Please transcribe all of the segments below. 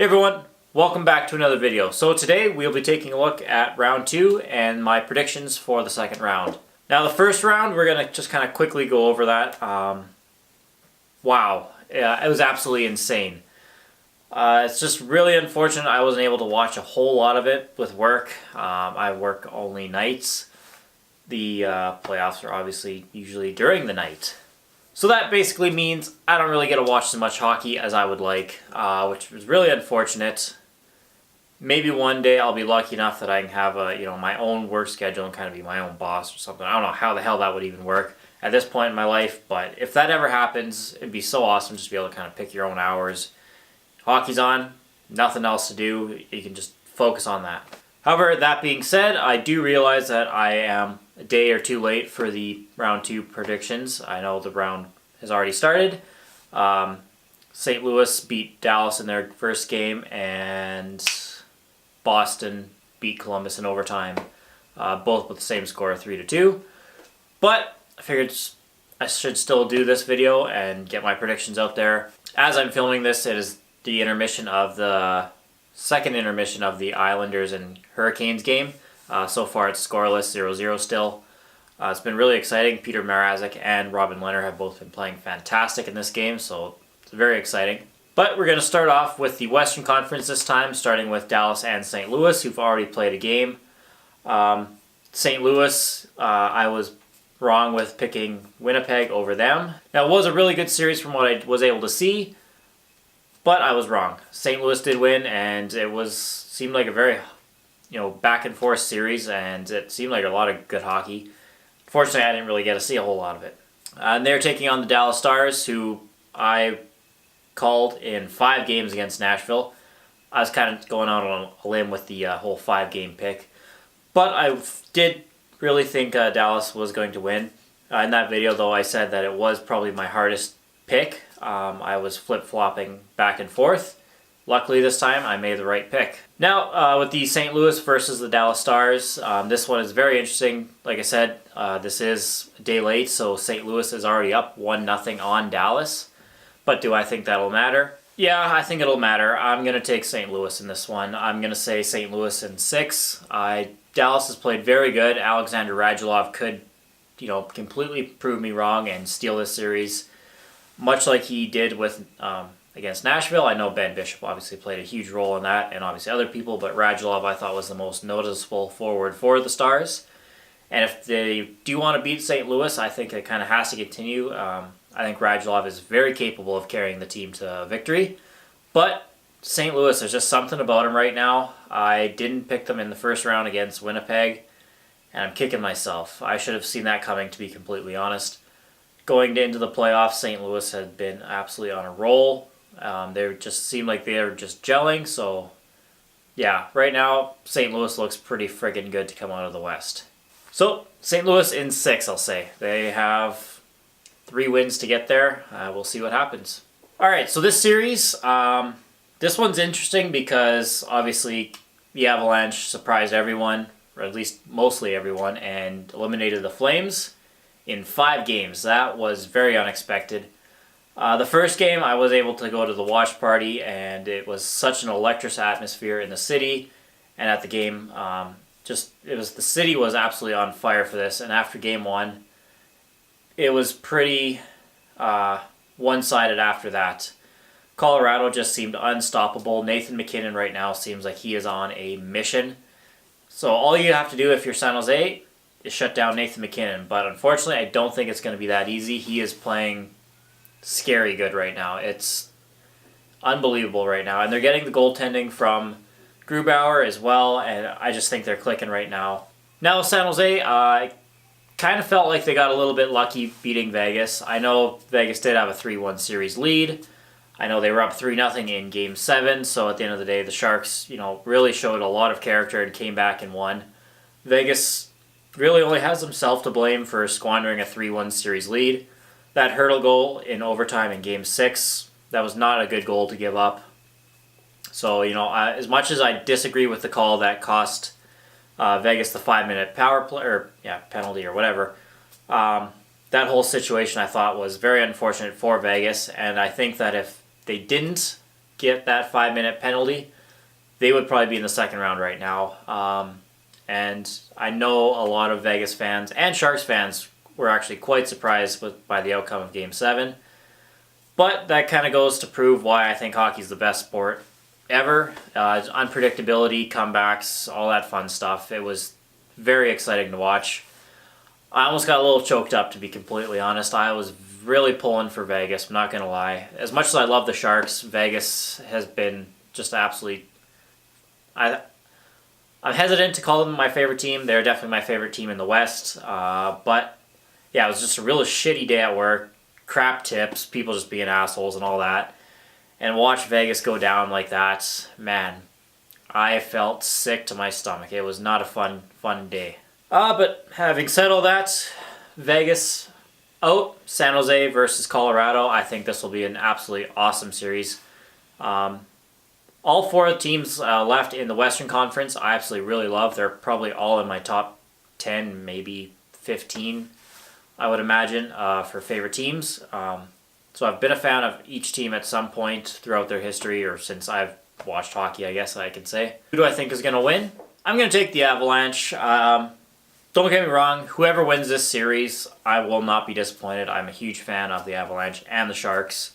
Hey everyone, welcome back to another video. So today we'll be taking a look at round 2 and my predictions for the second round. Now the first round, we're going to just kind of quickly go over that. Wow, yeah, it was absolutely insane. It's just really unfortunate I wasn't able to watch a whole lot of it with work. I work only nights. The playoffs are obviously usually during the night. So that basically means I don't really get to watch as much hockey as I would like, which was really unfortunate. Maybe one day I'll be lucky enough that I can have my own work schedule and kind of be my own boss or something. I don't know how the hell that would even work at this point in my life, but if that ever happens, it'd be so awesome just to be able to kind of pick your own hours. Hockey's on, nothing else to do, you can just focus on that. However, that being said, I do realize that I am a day or two late for the round 2 predictions. I know the round has already started. St. Louis beat Dallas in their first game, and Boston beat Columbus in overtime, both with the same score, 3-2. But I figured I should still do this video and get my predictions out there. As I'm filming this, it is the intermission of the second intermission of the Islanders and Hurricanes game. So far it's scoreless, 0-0 still. It's been really exciting. Peter Mrazek and Robin Leonard have both been playing fantastic in this game, so it's very exciting. But we're going to start off with the Western Conference this time, starting with Dallas and St. Louis, who've already played a game. St. Louis, I was wrong with picking Winnipeg over them. Now, it was a really good series from what I was able to see, but I was wrong. St. Louis did win, and it seemed like a very back and forth series, and it seemed like a lot of good hockey. Fortunately, I didn't really get to see a whole lot of it. And they're taking on the Dallas Stars, who I called in 5 games against Nashville. I was kind of going out on a limb with the whole 5-game pick, but I did really think Dallas was going to win. In that video, though, I said that it was probably my hardest pick. I was flip-flopping back and forth. Luckily this time I made the right pick. Now with the St. Louis versus the Dallas Stars, this one is very interesting. Like I said, this is a day late, so St. Louis is already up 1-0 on Dallas. But do I think that'll matter? Yeah, I think it'll matter. I'm going to take St. Louis in this one. I'm going to say St. Louis in 6. Dallas has played very good. Alexander Radulov could, completely prove me wrong and steal this series, much like he did with against Nashville. I know Ben Bishop obviously played a huge role in that, and obviously other people, but Radulov I thought was the most noticeable forward for the Stars. And if they do want to beat St. Louis, I think it kind of has to continue. I think Radulov is very capable of carrying the team to victory. But St. Louis, there's just something about him right now. I didn't pick them in the first round against Winnipeg, and I'm kicking myself. I should have seen that coming, to be completely honest. Going into the playoffs, St. Louis had been absolutely on a roll. They just seemed like they were just gelling, so yeah, right now St. Louis looks pretty friggin' good to come out of the West. So St. Louis in 6, I'll say. They have 3 wins to get there. We'll see what happens. Alright, so this series, this one's interesting because obviously the Avalanche surprised everyone, or at least mostly everyone, and eliminated the Flames in 5 games. That was very unexpected. The first game, I was able to go to the watch party, and it was such an electric atmosphere in the city and at the game. The city was absolutely on fire for this, and after game 1, it was pretty one-sided after that. Colorado just seemed unstoppable. Nathan MacKinnon right now seems like he is on a mission. So all you have to do if you're San Jose is shut down Nathan MacKinnon, but unfortunately I don't think it's going to be that easy. He is playing scary good right now. It's unbelievable right now, and they're getting the goaltending from Grubauer as well, and I just think they're clicking right now. Now San Jose, I kind of felt like they got a little bit lucky beating Vegas. I know Vegas did have a 3-1 series lead. I know they were up 3-0 in Game 7, so at the end of the day, the Sharks, really showed a lot of character and came back and won. Vegas really only has himself to blame for squandering a 3-1 series lead. That Hurdle goal in overtime in Game 6, that was not a good goal to give up. So, as much as I disagree with the call that cost Vegas the 5-minute power play, penalty or whatever, that whole situation I thought was very unfortunate for Vegas, and I think that if they didn't get that 5-minute penalty, they would probably be in the second round right now. And I know a lot of Vegas fans and Sharks fans were actually quite surprised by the outcome of Game 7. But that kind of goes to prove why I think hockey's the best sport ever. Unpredictability, comebacks, all that fun stuff. It was very exciting to watch. I almost got a little choked up, to be completely honest. I was really pulling for Vegas, I'm not going to lie. As much as I love the Sharks, Vegas has been just absolutely... I'm hesitant to call them my favorite team. They're definitely my favorite team in the West. But, yeah, it was just a real shitty day at work. Crap tips, people just being assholes and all that. And watch Vegas go down like that, man, I felt sick to my stomach. It was not a fun day. But having said all that, Vegas out, San Jose versus Colorado. I think this will be an absolutely awesome series. All 4 teams left in the Western Conference, I absolutely really love. They're probably all in my top 10, maybe 15, I would imagine, for favorite teams. So I've been a fan of each team at some point throughout their history, or since I've watched hockey, I guess I could say. Who do I think is going to win? I'm going to take the Avalanche. Don't get me wrong, whoever wins this series, I will not be disappointed. I'm a huge fan of the Avalanche and the Sharks.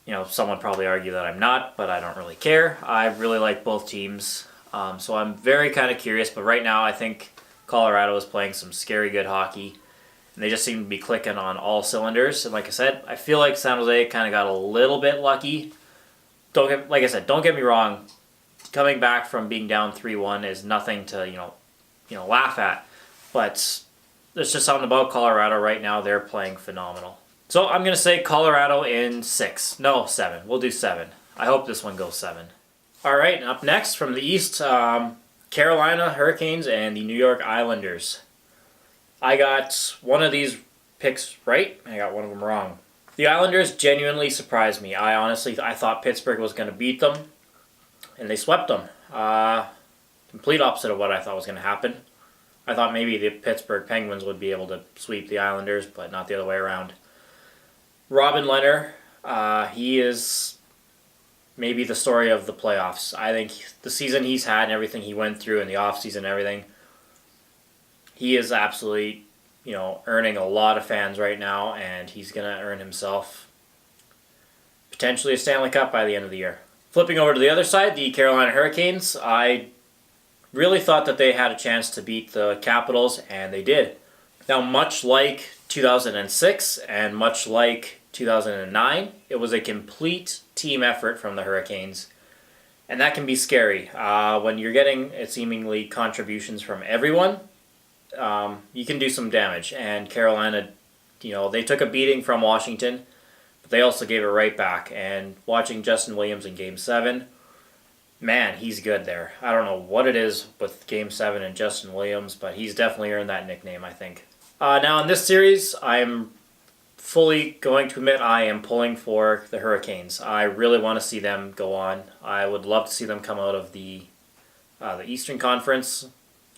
You know, some would probably argue that I'm not, but I don't really care. I really like both teams. So I'm very kind of curious, but right now I think Colorado is playing some scary good hockey. And they just seem to be clicking on all cylinders. And like I said, I feel like San Jose kind of got a little bit lucky. Like I said, don't get me wrong. Coming back from being down 3-1 is nothing to, laugh at. But there's just something about Colorado right now. They're playing phenomenal. So I'm going to say Colorado in 6. No, 7. We'll do 7. I hope this one goes 7. All right, up next from the East, Carolina Hurricanes and the New York Islanders. I got one of these picks right. I got one of them wrong. The Islanders genuinely surprised me. I thought Pittsburgh was going to beat them, and they swept them. Complete opposite of what I thought was going to happen. I thought maybe the Pittsburgh Penguins would be able to sweep the Islanders, but not the other way around. Robin Lehner, he is maybe the story of the playoffs. I think the season he's had and everything he went through in the offseason and everything, he is absolutely, earning a lot of fans right now, and he's going to earn himself potentially a Stanley Cup by the end of the year. Flipping over to the other side, the Carolina Hurricanes, I really thought that they had a chance to beat the Capitals, and they did. Now, much like 2006 and much like 2009, it was a complete team effort from the Hurricanes, and that can be scary. When you're getting seemingly contributions from everyone, you can do some damage. And Carolina, they took a beating from Washington, but they also gave it right back. And watching Justin Williams in Game 7, man, he's good there. I don't know what it is with Game 7 and Justin Williams, but he's definitely earned that nickname, I think. Now in this series, I'm fully going to admit I am pulling for the Hurricanes. I really want to see them go on. I would love to see them come out of the Eastern Conference,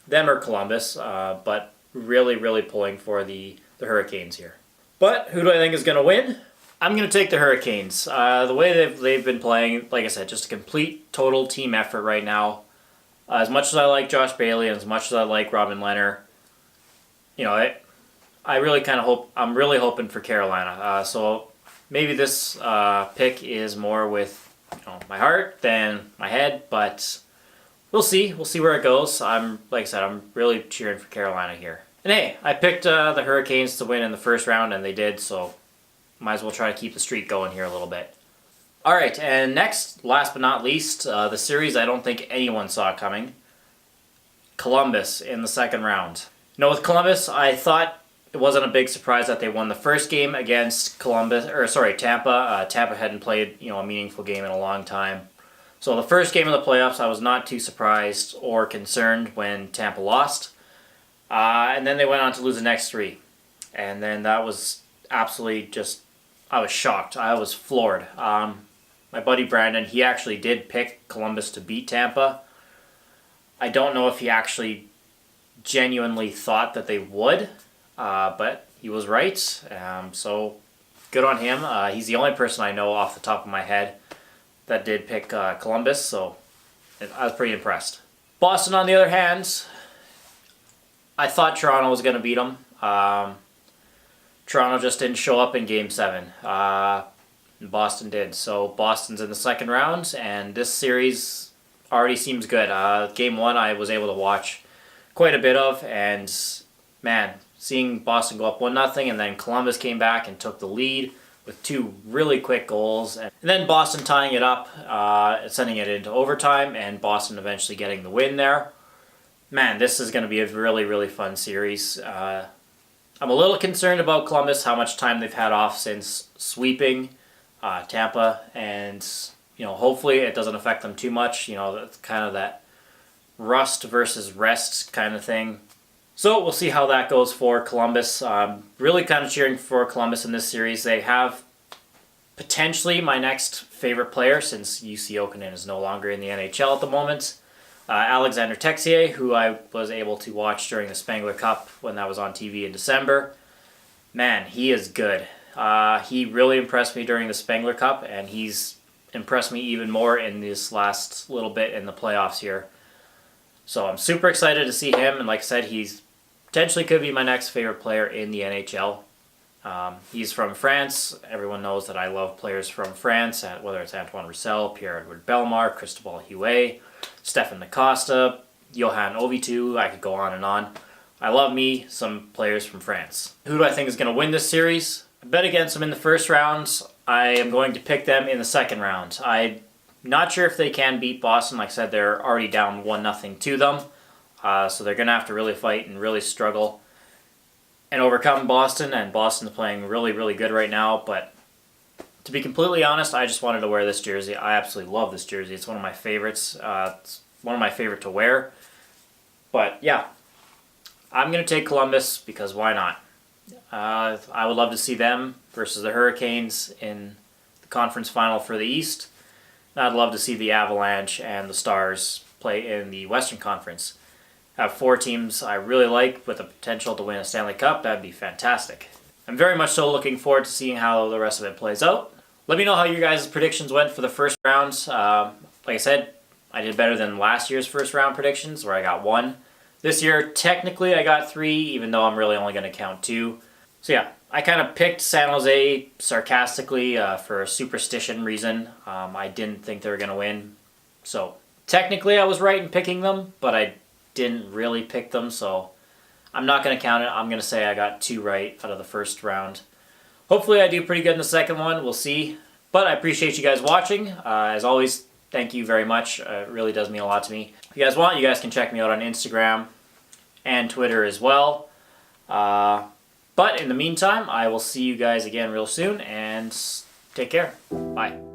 them or Columbus, but really, really pulling for the Hurricanes here. But who do I think is going to win? I'm going to take the Hurricanes. The way they've been playing, like I said, just a complete, total team effort right now. As much as I like Josh Bailey and as much as I like Robin Lehner, I really kind of hope, I'm really hoping for Carolina. So maybe this pick is more with my heart than my head, but we'll see. We'll see where it goes. Like I said, I'm really cheering for Carolina here. And hey, I picked the Hurricanes to win in the first round, and they did, so might as well try to keep the streak going here a little bit. All right, and next, last but not least, the series I don't think anyone saw coming. Columbus in the second round. With Columbus, I thought it wasn't a big surprise that they won the first game against Tampa. Tampa hadn't played, a meaningful game in a long time. So the first game of the playoffs, I was not too surprised or concerned when Tampa lost. And then they went on to lose the next 3. And then that was absolutely I was shocked. I was floored. My buddy Brandon, he actually did pick Columbus to beat Tampa. I don't know if he actually genuinely thought that they would, but he was right. So good on him. He's the only person I know off the top of my head that did pick Columbus, so I was pretty impressed. Boston, on the other hand, I thought Toronto was going to beat them. Toronto just didn't show up in Game 7. Boston did. So Boston's in the second round, and this series already seems good. Game 1 I was able to watch quite a bit of, and man, seeing Boston go up 1-0, and then Columbus came back and took the lead with 2 really quick goals, and then Boston tying it up, sending it into overtime, and Boston eventually getting the win there. Man, this is going to be a really, really fun series. I'm a little concerned about Columbus, how much time they've had off since sweeping Tampa, and hopefully it doesn't affect them too much. That's kind of that rust versus rest kind of thing. So we'll see how that goes for Columbus. Really kind of cheering for Columbus in this series. They have potentially my next favorite player, since UC Okunin is no longer in the NHL at the moment. Alexander Texier, who I was able to watch during the Spengler Cup when that was on TV in December. Man, he is good. He really impressed me during the Spengler Cup, and he's impressed me even more in this last little bit in the playoffs here. So I'm super excited to see him, and like I said, he's potentially could be my next favorite player in the NHL. He's from France. Everyone knows that I love players from France, whether it's Antoine Roussel, Pierre-Edouard Bellemare, Cristobal Huet, Stefan Acosta, Johan Ovitu. I could go on and on. I love me some players from France. Who do I think is going to win this series? I bet against them in the first round. I am going to pick them in the second round. I'm not sure if they can beat Boston. Like I said, they're already down 1-0 to them. So they're going to have to really fight and really struggle and overcome Boston. And Boston's playing really, really good right now. But to be completely honest, I just wanted to wear this jersey. I absolutely love this jersey. It's one of my favorites. It's one of my favorite to wear. But yeah, I'm going to take Columbus because why not? I would love to see them versus the Hurricanes in the conference final for the East. And I'd love to see the Avalanche and the Stars play in the Western Conference. Have 4 teams I really like with the potential to win a Stanley Cup. That'd be fantastic. I'm very much so looking forward to seeing how the rest of it plays out. Let me know how your guys' predictions went for the first round. Like I said, I did better than last year's first round predictions, where I got 1. This year, technically, I got 3, even though I'm really only going to count 2. So yeah, I kind of picked San Jose sarcastically for a superstition reason. I didn't think they were going to win. So technically, I was right in picking them, but I didn't really pick them, so I'm not going to count it. I'm going to say I got 2 right out of the first round. Hopefully I do pretty good in the second one. We'll see. But I appreciate you guys watching. As always, thank you very much. It really does mean a lot to me. If you guys want, you guys can check me out on Instagram and Twitter as well. But in the meantime, I will see you guys again real soon, and take care. Bye.